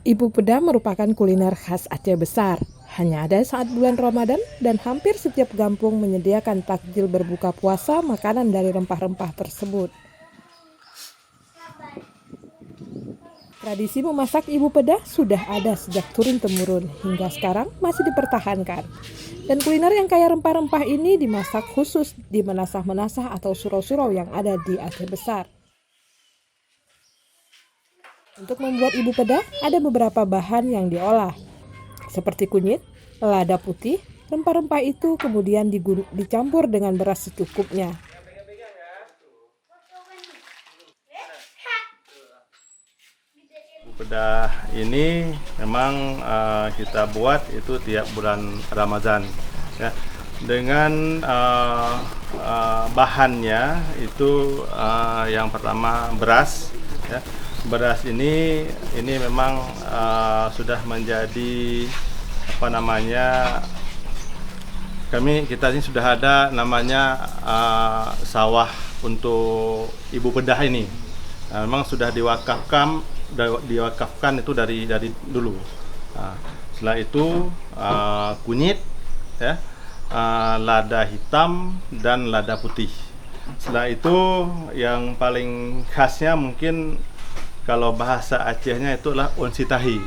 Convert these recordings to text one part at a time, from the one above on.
Ibu peda merupakan kuliner khas Aceh Besar. Hanya ada saat bulan Ramadan dan hampir setiap kampung menyediakan takjil berbuka puasa makanan dari rempah-rempah tersebut. Tradisi memasak ibu peda sudah ada sejak turun-temurun hingga sekarang masih dipertahankan. Dan kuliner yang kaya rempah-rempah ini dimasak khusus di menasah-menasah atau surau-surau yang ada di Aceh Besar. Untuk membuat ibu peda, ada beberapa bahan yang diolah, seperti kunyit, lada putih. Rempah-rempah itu kemudian dicampur dengan beras secukupnya. Ibu peda ini memang kita buat itu tiap bulan Ramadan, ya. Dengan bahannya itu yang pertama beras, ya. Beras ini memang sudah menjadi kita ini sudah ada namanya sawah untuk ibu peda ini. Memang sudah diwakafkan itu dari dulu. Setelah itu kunyit, ya, lada hitam dan lada putih. Setelah itu yang paling khasnya mungkin kalau bahasa Acehnya itu adalah onsi tahi.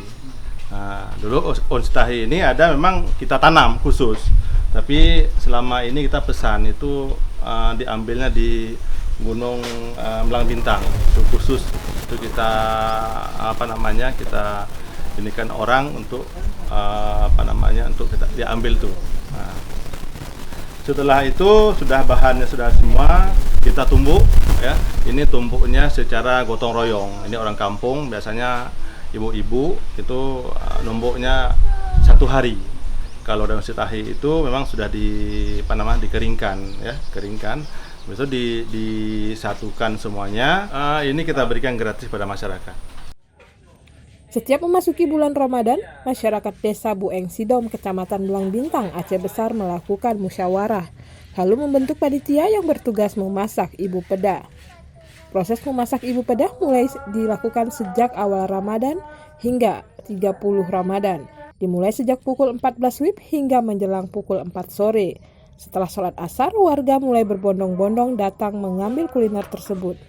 Dulu onsi tahi ini ada memang kita tanam khusus, tapi selama ini kita pesan itu diambilnya di Gunung Melang Bintang. Itu khusus itu kita kita inikan orang untuk untuk kita diambil tuh. Setelah itu sudah bahannya sudah semua kita tumbuk, ya. Ini tumbuknya secara gotong royong. Ini orang kampung biasanya ibu-ibu itu numbuknya 1 hari. Kalau daun sitahi itu memang sudah dikeringkan, ya, keringkan. Besok disatukan semuanya. Ini kita berikan gratis pada masyarakat. Setiap memasuki bulan Ramadan, masyarakat desa Bueng Sidom, Kecamatan Melang Bintang, Aceh Besar melakukan musyawarah, lalu membentuk panitia yang bertugas memasak ibu peda. Proses memasak ibu peda mulai dilakukan sejak awal Ramadan hingga 30 Ramadan, dimulai sejak pukul 14 WIB hingga menjelang pukul 4 sore. Setelah sholat asar, warga mulai berbondong-bondong datang mengambil kuliner tersebut.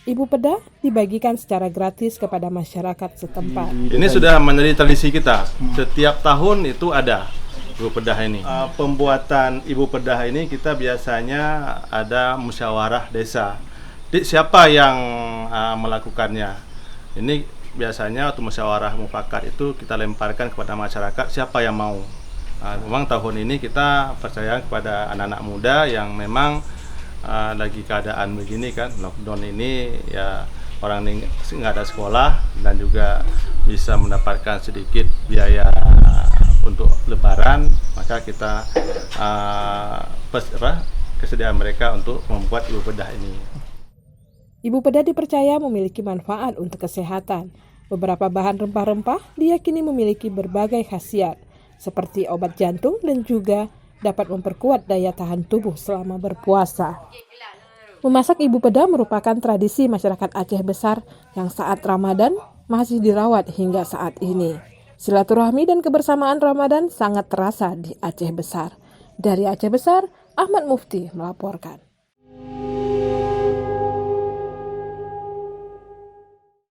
Ibu peda dibagikan secara gratis kepada masyarakat setempat. Ini sudah menjadi tradisi kita. Setiap tahun itu ada ibu peda ini. Pembuatan ibu peda ini kita biasanya ada musyawarah desa. Siapa yang melakukannya? Ini biasanya waktu musyawarah mufakat itu kita lemparkan kepada masyarakat siapa yang mau. Memang tahun ini kita percaya kepada anak-anak muda yang memang lagi keadaan begini kan, lockdown ini, ya, orang ini nggak ada sekolah dan juga bisa mendapatkan sedikit biaya untuk lebaran, maka kita kesediaan mereka untuk membuat ibu peda ini. Ibu peda dipercaya memiliki manfaat untuk kesehatan. Beberapa bahan rempah-rempah diyakini memiliki berbagai khasiat, seperti obat jantung dan juga dapat memperkuat daya tahan tubuh selama berpuasa. Memasak ibu peda merupakan tradisi masyarakat Aceh Besar yang saat Ramadan masih dirawat hingga saat ini. Silaturahmi dan kebersamaan Ramadan sangat terasa di Aceh Besar. Dari Aceh Besar, Ahmad Mufti melaporkan.